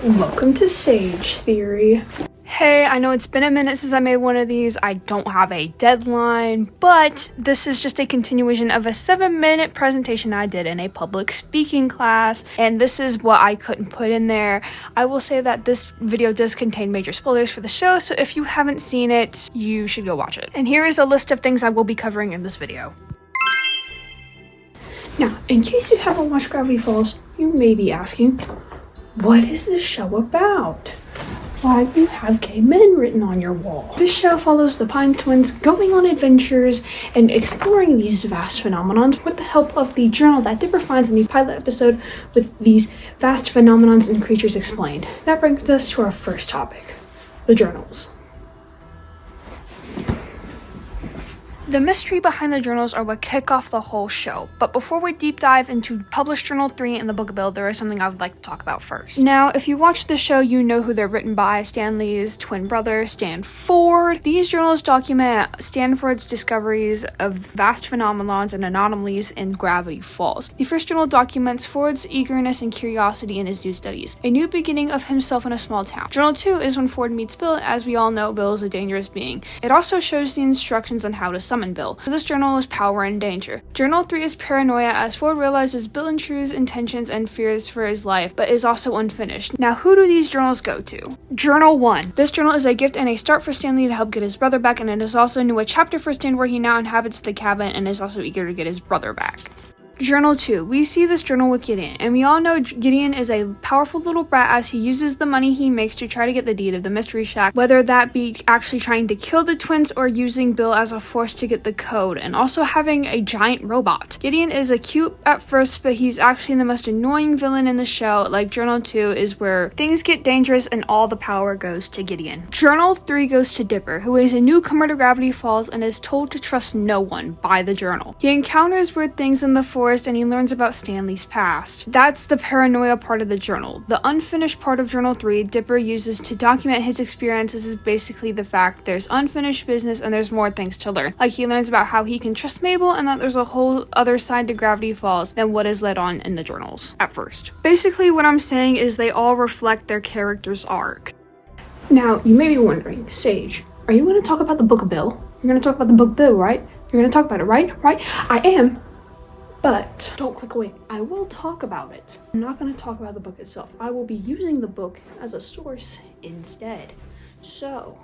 Welcome to Sage Theory. Hey, I know it's been a minute since I made one of these. I don't have a deadline, but this is just a continuation of a 7-minute presentation I did in a public speaking class, and this is what I couldn't put in there. I will say that this video does contain major spoilers for the show, so if you haven't seen it, you should go watch it. And here is a list of things I will be covering in this video. Now, in case you haven't watched Gravity Falls, you may be asking, what is this show about? Why do you have gay men written on your wall? This show follows the Pine twins going on adventures and exploring these vast phenomenons with the help of the journal that Dipper finds in the pilot episode with these vast phenomenons and creatures explained. That brings us to our first topic, the journals. The mystery behind the journals are what kick off the whole show, but before we deep dive into Published Journal 3 in the Book of Bill, there is something I would like to talk about first. Now, if you watch the show, you know who they're written by: Stanley's twin brother, Stan Ford. These journals document Stanford's discoveries of vast phenomenons and anomalies in Gravity Falls. The first journal documents Ford's eagerness and curiosity in his new studies, a new beginning of himself in a small town. Journal 2 is when Ford meets Bill. As we all know, Bill is a dangerous being. It also shows the instructions on how to summon Bill. So this journal is power and danger. Journal 3 is paranoia, as Ford realizes Bill and True's intentions and fears for his life, but is also unfinished. Now, who do these journals go to? Journal 1. This journal is a gift and a start for Stanley to help get his brother back, and it is also a chapter for Stan where he now inhabits the cabin and is also eager to get his brother back. Journal 2. We see this journal with Gideon, and we all know Gideon is a powerful little brat as he uses the money he makes to try to get the deed of the Mystery Shack, whether that be actually trying to kill the twins or using Bill as a force to get the code, and also having a giant robot. Gideon is a cute at first, but he's actually the most annoying villain in the show. Like, Journal 2 is where things get dangerous and all the power goes to Gideon. Journal 3 goes to Dipper, who is a newcomer to Gravity Falls and is told to trust no one by the journal. He encounters weird things in the forest and he learns about Stanley's past. That's the paranoia part of the journal. The unfinished part of Journal 3 Dipper uses to document his experiences is basically the fact there's unfinished business and there's more things to learn. Like, he learns about how he can trust Mabel and that there's a whole other side to Gravity Falls than what is led on in the journals at first. Basically, what I'm saying is they all reflect their character's arc. Now, you may be wondering, Sage, are you going to talk about the Book of Bill? You're going to talk about the Book of Bill, right? You're going to talk about it, right? Right? I am. But don't click away. I will talk about it. I'm not going to talk about the book itself. I will be using the book as a source instead. So,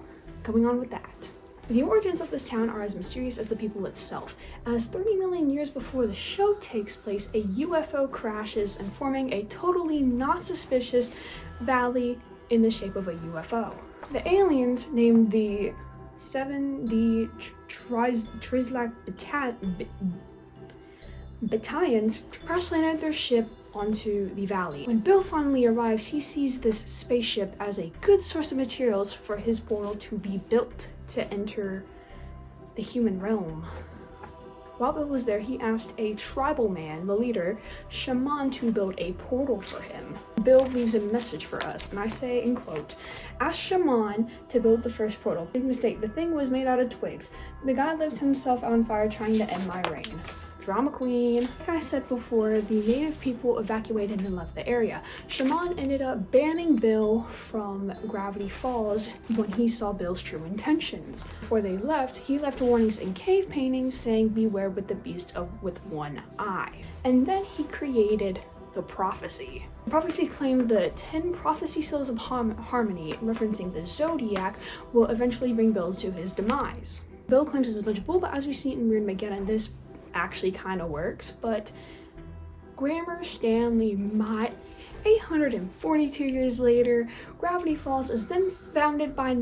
going on with that. The origins of this town are as mysterious as the people itself, as 30 million years before the show takes place, a UFO crashes and forming a totally not suspicious valley in the shape of a UFO. The aliens, named the 7D Trislac Battalions, crash landed their ship onto the valley. When Bill finally arrives, he sees this spaceship as a good source of materials for his portal to be built to enter the human realm. While Bill was there, he asked a tribal man, the leader, Shaman, to build a portal for him. Bill leaves a message for us, and I say, in quote, "Ask Shaman to build the first portal. Big mistake, the thing was made out of twigs. The guy lit himself on fire trying to end my reign." Drama queen. Like I said before, the native people evacuated and left the area. Shaman ended up banning Bill from Gravity Falls when he saw Bill's true intentions. Before they left, he left warnings in cave paintings saying, "Beware with the beast with one eye." And then he created the prophecy. The prophecy claimed the 10 prophecy seals of harmony, referencing the Zodiac, will eventually bring Bill to his demise. Bill claims this is a bunch of bull, but as we see in Weird Mageddon, this actually kind of works. But Grammar Stanley might 842 years later, Gravity Falls is then founded by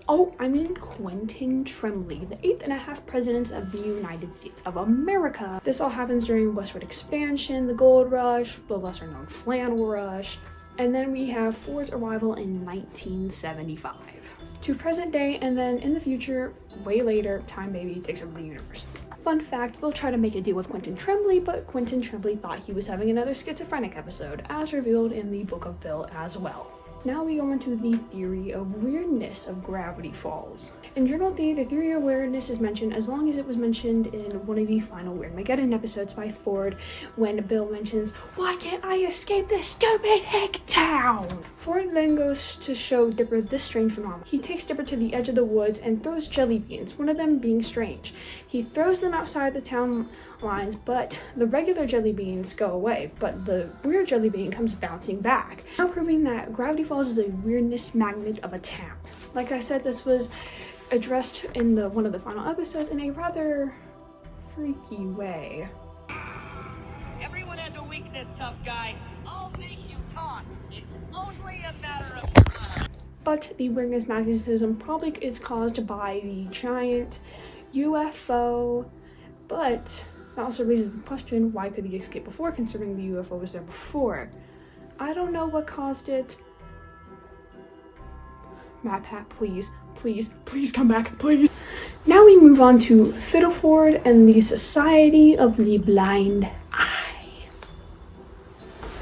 Quentin Tremblay, the 8.5 presidents of the United States of America. This all happens during westward expansion, the gold rush, the lesser known flannel rush, and then we have Ford's arrival in 1975 to present day, and then in the future, way later, Time Baby takes over the universe. Fun fact, Bill tried to make a deal with Quentin Tremblay, but Quentin Tremblay thought he was having another schizophrenic episode, as revealed in the Book of Bill as well. Now we go into the theory of weirdness of Gravity Falls. In Journal 3, the theory of weirdness is mentioned as long as it was mentioned in one of the final Weird Mageddon episodes by Ford, when Bill mentions, "Why can't I escape this stupid hick town?" Ford then goes to show Dipper this strange phenomenon. He takes Dipper to the edge of the woods and throws jelly beans, one of them being strange. He throws them outside the town lines, but the regular jelly beans go away, but the weird jelly bean comes bouncing back, now proving that Gravity Falls is a weirdness magnet of a town. Like I said, this was addressed in one of the final episodes in a rather freaky way. Everyone has a weakness, tough guy. I'll make you talk. It's only a matter of time. But the weirdness magnetism probably is caused by the giant UFO, but that also raises the question, why could he escape before, considering the UFO was there before? I don't know what caused it. MatPat, please, please, please come back, please. Now we move on to Fiddleford and the Society of the Blind Eye.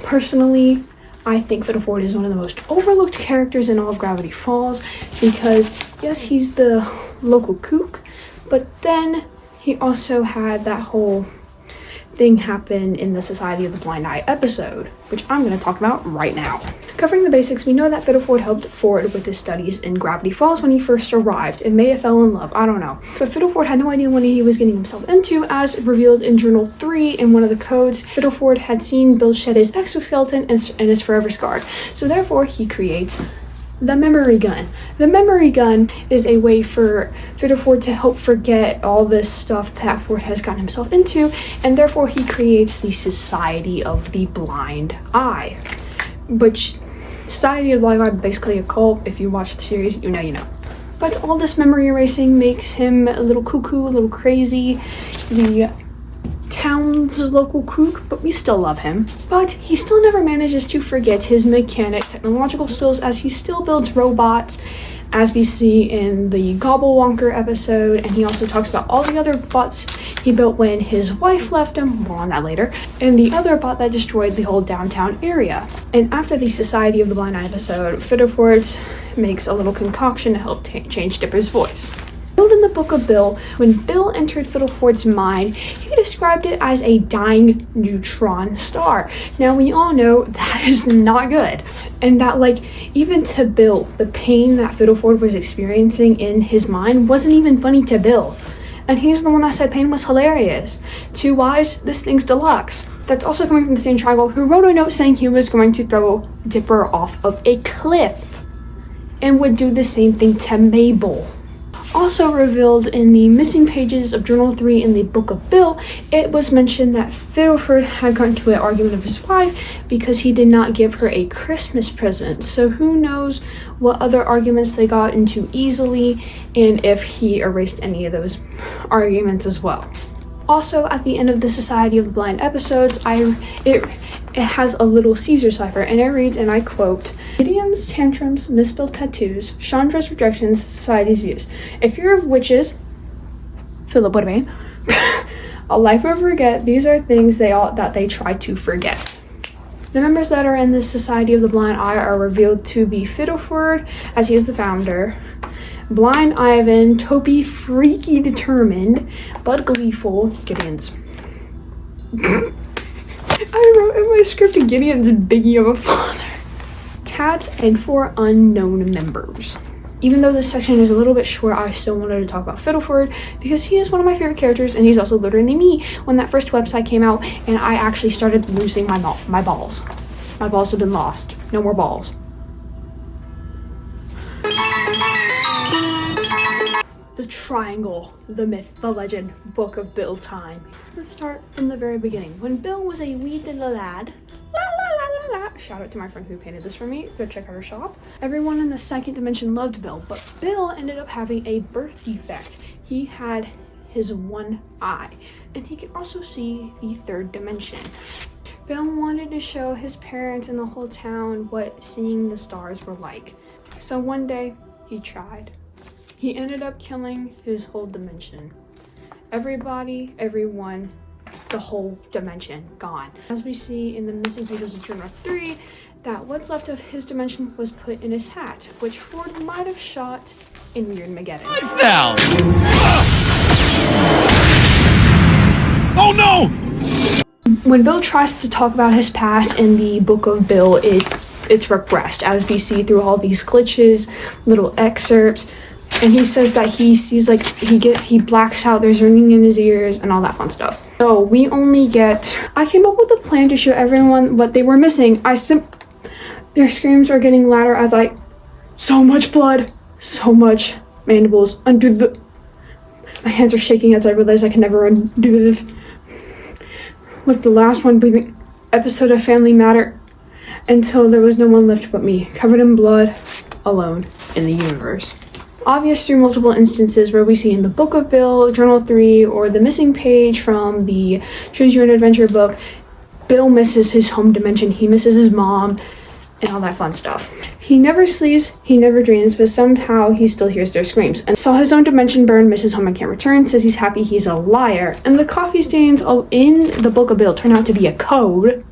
Personally, I think Fiddleford is one of the most overlooked characters in all of Gravity Falls because, yes, he's the local kook, but then he also had that whole thing happen in the Society of the Blind Eye episode, which I'm going to talk about right now. Covering the basics, we know that Fiddleford helped Ford with his studies in Gravity Falls when he first arrived and may have fell in love, I don't know. But Fiddleford had no idea what he was getting himself into, as revealed in Journal 3 in one of the codes. Fiddleford had seen Bill shed his exoskeleton and is forever scarred, so therefore he creates the memory gun. The memory gun is a way for Fiddleford to help forget all this stuff that Ford has gotten himself into, and therefore he creates the Society of the Blind Eye, which Society of the Blind Eye is basically a cult. If you watch the series, you know. But all this memory erasing makes him a little cuckoo, a little crazy. The town's local kook, but we still love him. But he still never manages to forget his mechanic technological skills, as he still builds robots, as we see in the Gobblewonker episode, and he also talks about all the other bots he built when his wife left him, more on that later, and the other bot that destroyed the whole downtown area. And after the Society of the Blind Eye episode, Fiddleford makes a little concoction to help change Dipper's voice. In the Book of Bill, when Bill entered Fiddleford's mind, he described it as a dying neutron star. Now we all know that is not good, and that even to Bill, the pain that Fiddleford was experiencing in his mind wasn't even funny to Bill, and he's the one that said pain was hilarious. 2 Wise, this thing's deluxe. That's also coming from the same triangle who wrote a note saying he was going to throw Dipper off of a cliff and would do the same thing to Mabel. Also revealed in the missing pages of Journal 3 in the Book of Bill, it was mentioned that Fiddleford had gotten into an argument with his wife because he did not give her a Christmas present. So who knows what other arguments they got into easily, and if he erased any of those arguments as well. Also, at the end of the Society of the Blind episodes, it has a little Caesar cipher, and it reads, and I quote, Gideon's tantrums, misspelled tattoos, Chandra's rejections, society's views. A fear of witches, Philip Woodmain, a life of regret, these are things that they try to forget. The members that are in the Society of the Blind Eye are revealed to be Fiddleford, as he is the founder, Blind Ivan, Toby, freaky determined, Bud gleeful, Gideon's. I wrote in my script Gideon's biggie of a father. Tats, and 4 unknown members. Even though this section is a little bit short, I still wanted to talk about Fiddleford because he is one of my favorite characters, and he's also literally me when that first website came out and I actually started losing my balls. My balls have been lost. No more balls. The Triangle, the myth, the legend, Book of Bill time. Let's start from the very beginning. When Bill was a wee little lad, shout out to my friend who painted this for me, go check out her shop. Everyone in the second dimension loved Bill, but Bill ended up having a birth defect. He had his one eye, and he could also see the third dimension. Bill wanted to show his parents and the whole town what seeing the stars were like. So one day, he tried. He ended up killing his whole dimension. Everybody, everyone, the whole dimension gone. As we see in the missing pages of Journal 3, that what's left of his dimension was put in his hat, which Ford might have shot in Weird Mageddon. Life now! Oh no! When Bill tries to talk about his past in the Book of Bill, it it's repressed, as we see through all these glitches, little excerpts. And he says that he sees, like, he blacks out, there's ringing in his ears and all that fun stuff. So we only get, I came up with a plan to show everyone what they were missing. Their screams are getting louder as so much blood, so much mandibles my hands are shaking as I realize I can never undo this. Was the last one breathing episode of Family Matter until there was no one left but me, covered in blood, alone in the universe. Obvious through multiple instances where we see in the Book of Bill, Journal 3, or the missing page from the Choose Your Own Adventure book, Bill misses his home dimension, he misses his mom, and all that fun stuff. He never sleeps, he never dreams, but somehow he still hears their screams. And saw his own dimension burn, misses home and can't return, says he's happy, he's a liar. And the coffee stains in the Book of Bill turn out to be a code.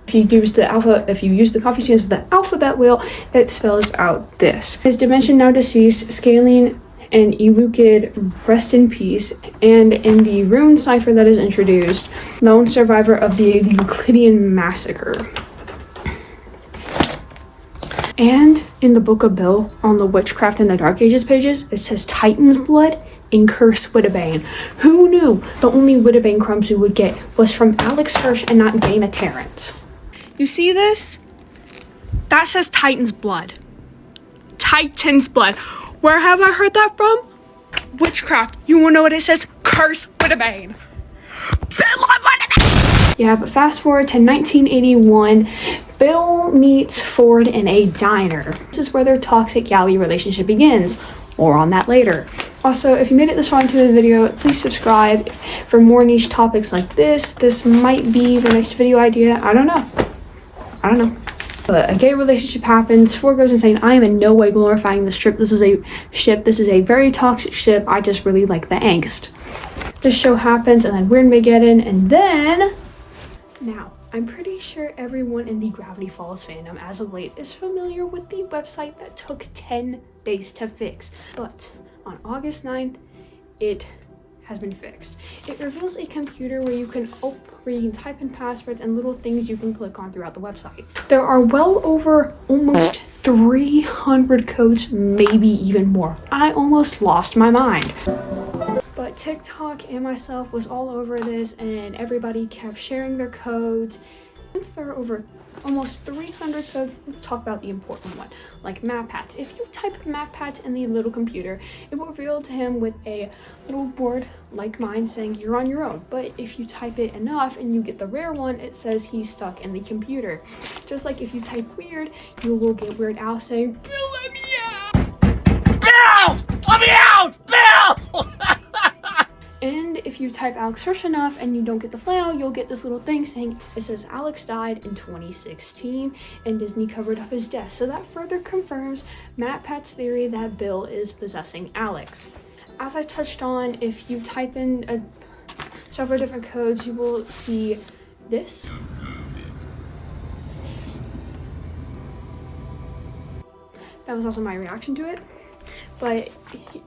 If you use the coffee stains with the alphabet wheel, it spells out this. His dimension now deceased, Scaling and Elukid, rest in peace. And in the rune cipher that is introduced, lone survivor of the Euclidean massacre. And in the Book of Bill, on the Witchcraft in the Dark Ages pages, it says Titan's blood and Curse Wittebane. Who knew the only Wittebane crumbs we would get was from Alex Hirsch and not Dana Terrence? You see this? That says Titan's blood. Titan's blood. Where have I heard that from? Witchcraft. You wanna know what it says? Curse Wittebane. Yeah, but fast forward to 1981, Bill meets Ford in a diner. This is where their toxic yaoi relationship begins. More on that later. Also, if you made it this far into the video, please subscribe for more niche topics like this. This might be the next video idea. I don't know. But a gay relationship happens. Ford goes insane. I am in no way glorifying this trip. This is a ship. This is a very toxic ship. I just really like the angst. This show happens, and then we're in Mageddon, and then... Now, I'm pretty sure everyone in the Gravity Falls fandom as of late is familiar with the website that took 10 days to fix. But on August 9th, it has been fixed. It reveals a computer where you can type in passwords and little things you can click on throughout the website. There are well over almost 300 codes, maybe even more. I almost lost my mind. But TikTok and myself was all over this, and everybody kept sharing their codes. Since there are over almost 300 codes, let's talk about the important one, like MapPat. If you type MapPat in the little computer, it will reveal to him with a little board like mine saying you're on your own. But if you type it enough and you get the rare one, it says he's stuck in the computer. Just like if you type weird, you will get Weird Al saying, Bill, let me out! Bill! Let me out! Bill! And if you type Alex Hirsch enough and you don't get the flannel, you'll get this little thing saying it says Alex died in 2016 and Disney covered up his death. So that further confirms MatPat's theory that Bill is possessing Alex. As I touched on, if you type in several different codes, you will see this. That was also my reaction to it. But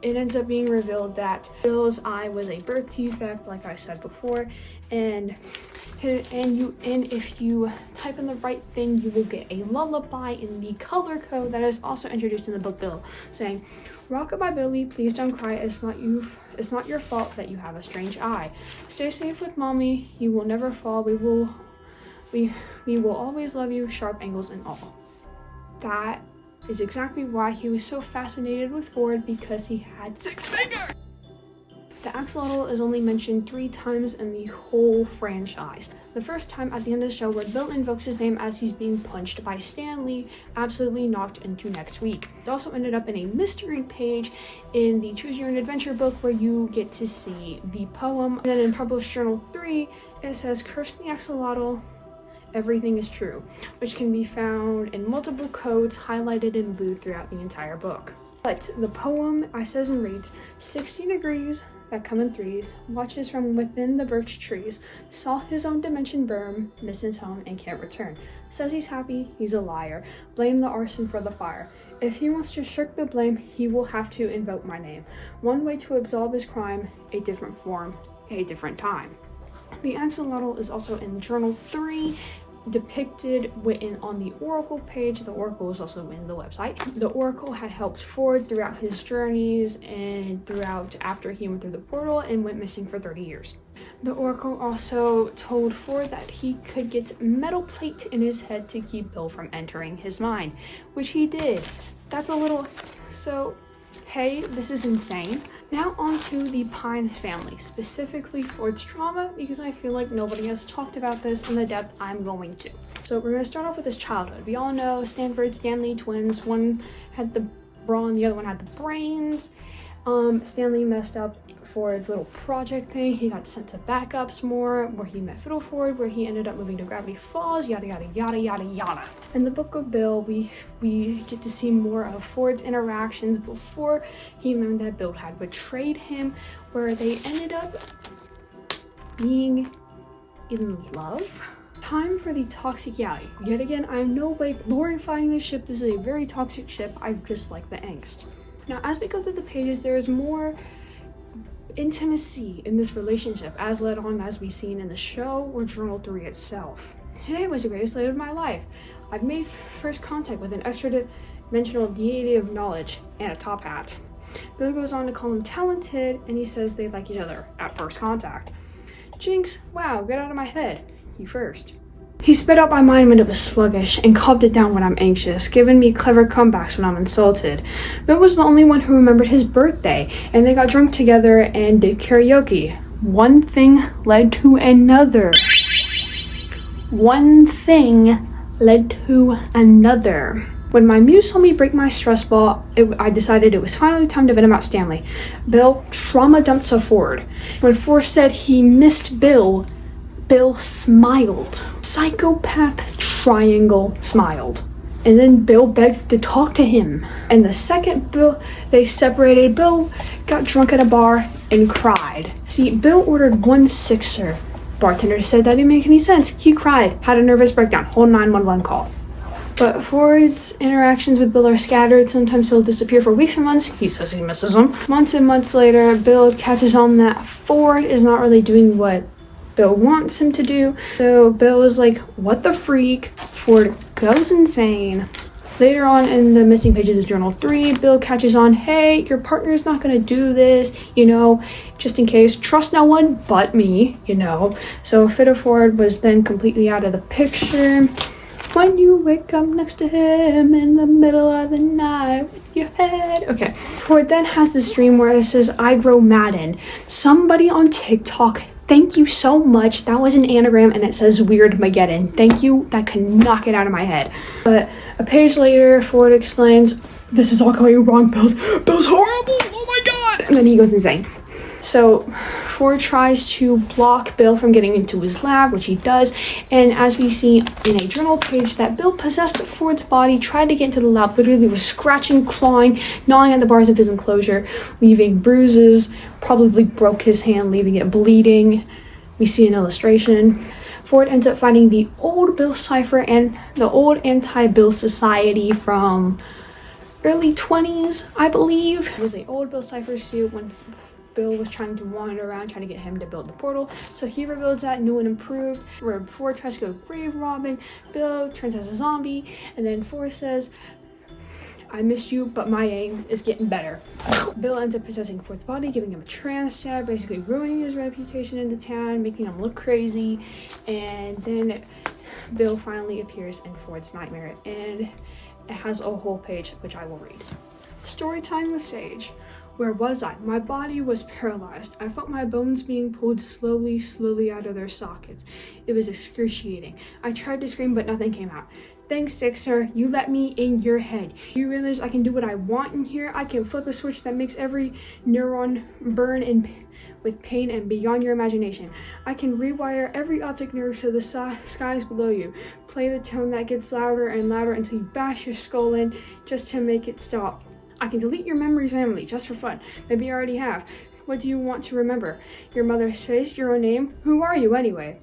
it ends up being revealed that Bill's eye was a birth defect, like I said before, and if you type in the right thing, you will get a lullaby in the color code that is also introduced in the book Bill, saying, "Rockabye Billy, please don't cry. It's not your fault that you have a strange eye. Stay safe with mommy. You will never fall. We will always love you, sharp angles and all." That is exactly why he was so fascinated with Ford, because he had 6 fingers! The axolotl is only mentioned 3 times in the whole franchise. The first time at the end of the show where Bill invokes his name as he's being punched by Stanley, absolutely knocked into next week. It also ended up in a mystery page in the Choose Your Own Adventure book where you get to see the poem. And then in Published Journal 3, it says, "Curse the axolotl, everything is true," which can be found in multiple codes highlighted in blue throughout the entire book. But the poem, I says and reads, 16 degrees that come in threes, watches from within the birch trees, saw his own dimension burn, misses home and can't return. Says he's happy, he's a liar, blame the arson for the fire. If he wants to shirk the blame, he will have to invoke my name. One way to absolve his crime, a different form, a different time. The axolotl is also in Journal 3, depicted written on the Oracle page. The Oracle is also in the website. The Oracle had helped Ford throughout his journeys and throughout after he went through the portal and went missing for 30 years. The Oracle also told Ford that he could get metal plate in his head to keep Bill from entering his mind, which he did. That's a little... So, hey, this is insane. Now on to the Pines family, specifically Ford's trauma, because I feel like nobody has talked about this in the depth I'm going to. So we're going to start off with his childhood. We all know Stanley twins. One had the brawn, the other one had the brains. Stanley messed up Ford's little project thing. He got sent to backups more, where he met Fiddle Ford, where he ended up moving to Gravity Falls, yada yada yada yada yada. In the Book of Bill, we get to see more of Ford's interactions before he learned that Bill had betrayed him, where they ended up being in love. Time for the toxic yali. Yet again, I'm no way glorifying this ship. This is a very toxic ship. I just like the angst. Now, as we go through the pages, there is more intimacy in this relationship, as led on as we've seen in the show or Journal 3 itself. Today was the greatest night of my life. I've made first contact with an extra-dimensional deity of knowledge and a top hat. Bill goes on to call him talented, and he says they like each other at first contact. Jinx, wow, get out of my head. You first. He spit out my mind when it was sluggish and calmed it down when I'm anxious, giving me clever comebacks when I'm insulted. Bill was the only one who remembered his birthday, and they got drunk together and did karaoke. One thing led to another. One thing led to another. When my muse saw me break my stress ball, I decided it was finally time to vent about Stanley. Bill trauma dumped to Ford. When Ford said he missed Bill smiled. Psychopath triangle smiled. And then Bill begged to talk to him. And the second they separated, Bill got drunk at a bar and cried. See, Bill ordered 1 sixer. Bartender said that didn't make any sense. He cried, had a nervous breakdown, whole 911 call. But Ford's interactions with Bill are scattered. Sometimes he'll disappear for weeks and months. He says he misses him. Months and months later, Bill catches on that Ford is not really doing what Bill wants him to do. So Bill is like, what the freak? Ford goes insane. Later on in the missing pages of Journal 3, Bill catches on, hey, your partner's not gonna do this, just in case. Trust no one but me, So Fiddle Ford was then completely out of the picture. When you wake up next to him in the middle of the night with your head. Okay. Ford then has this dream where it says, I grow maddened. Somebody on TikTok, thank you so much. That was an anagram and it says Weird Mageddon. Thank you. That could knock it out of my head. But a page later, Ford explains, this is all going wrong. Bill's horrible. Oh my God. And then he goes insane. So Ford tries to block Bill from getting into his lab, which he does. And as we see in a journal page, that Bill possessed Ford's body, tried to get into the lab, literally was scratching, clawing, gnawing at the bars of his enclosure, leaving bruises, probably broke his hand, leaving it bleeding. We see an illustration. Ford ends up finding the old Bill cipher and the old anti-Bill society from early 20s, I believe. It was the old Bill cipher suit when Bill was trying to wander around, trying to get him to build the portal. So he reveals that, new and improved, where Ford tries to go grave robbing. Bill turns as a zombie, and then Ford says, I missed you, but my aim is getting better. Bill ends up possessing Ford's body, giving him a trance jab, basically ruining his reputation in the town, making him look crazy. And then Bill finally appears in Ford's nightmare, and it has a whole page, which I will read. Storytime with Sage. Where was I? My body was paralyzed. I felt my bones being pulled slowly out of their sockets. It was excruciating. I tried to scream, but nothing came out. Thanks, Sixer. You let me in your head. You realize I can do what I want in here? I can flip a switch that makes every neuron burn with pain and beyond your imagination. I can rewire every optic nerve so the skies below you. Play the tone that gets louder and louder until you bash your skull in just to make it stop. I can delete your memories randomly, just for fun. Maybe you already have. What do you want to remember? Your mother's face, your own name? Who are you, anyway?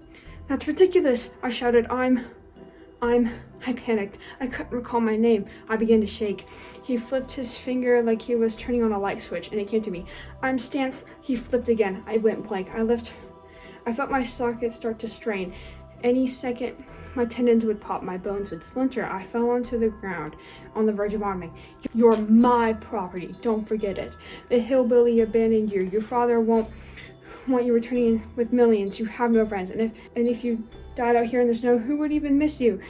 That's ridiculous, I shouted. I panicked. I couldn't recall my name. I began to shake. He flipped his finger like he was turning on a light switch, and it came to me. I'm Stan. He flipped again. I went blank. I felt my socket start to strain. Any second, my tendons would pop, my bones would splinter. I fell onto the ground on the verge of vomiting. You're my property, don't forget it. The hillbilly abandoned you. Your father won't want you returning with millions. You have no friends. And if you died out here in the snow, who would even miss you?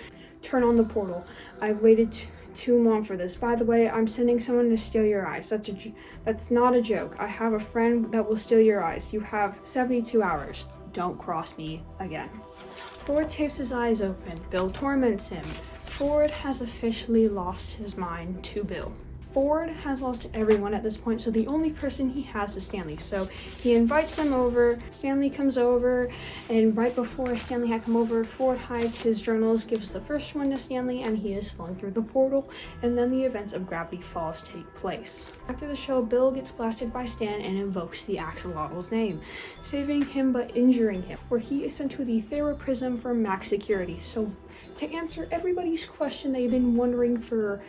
Turn on the portal. I've waited too long for this. By the way, I'm sending someone to steal your eyes. That's not a joke. I have a friend that will steal your eyes. You have 72 hours. Don't cross me again. Ford tapes his eyes open. Bill torments him. Ford has officially lost his mind to Bill. Ford has lost everyone at this point, so the only person he has is Stanley. So he invites him over. Stanley comes over, and right before Stanley had come over, Ford hides his journals, gives the first one to Stanley, and he is flung through the portal, and then the events of Gravity Falls take place. After the show, Bill gets blasted by Stan and invokes the axolotl's name, saving him but injuring him, where he is sent to the Theraprism for max security. So to answer everybody's question they've been wondering for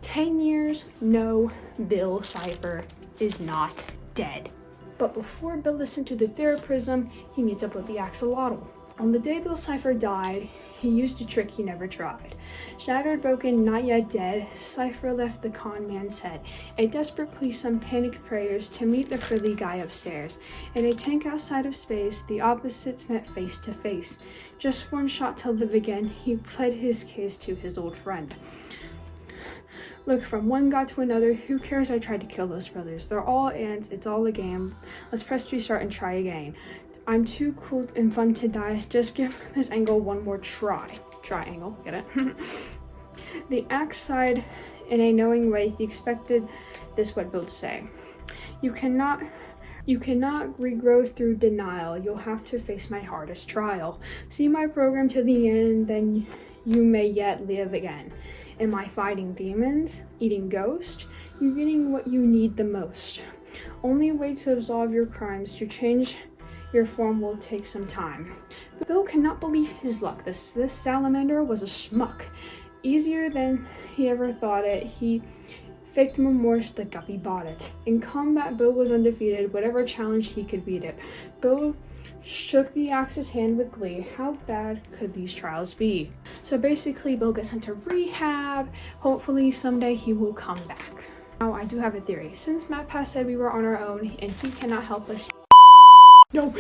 10 years, no, Bill Cipher is not dead. But before Bill is sent to the Theraprism, he meets up with the axolotl. On the day Bill Cipher died, he used a trick he never tried. Shattered, broken, not yet dead, Cipher left the con man's head. A desperate plea, some panicked prayers to meet the frilly guy upstairs. In a tank outside of space, the opposites met face to face. Just one shot to live again, he pled his case to his old friend. Look, from one god to another, who cares I tried to kill those brothers? They're all ants, it's all a game. Let's press restart and try again. I'm too cool and fun to die, just give this angle one more try. Triangle, get it? The axe sighed in a knowing way. He expected this what Bill would say. You cannot regrow through denial. You'll have to face my hardest trial. See my program to the end, then you may yet live again. Am I fighting demons? Eating ghosts? You're getting what you need the most. Only way to absolve your crimes, to change your form will take some time. Bill cannot believe his luck. This salamander was a schmuck. Easier than he ever thought it. He faked remorse, the guppy bought it. In combat, Bill was undefeated. Whatever challenge, he could beat it. Bill shook the axe's hand with glee. How bad could these trials be? So basically, Bill gets sent to rehab. Hopefully, someday he will come back. Now, I do have a theory. Since MatPat said we were on our own and he cannot help us. No!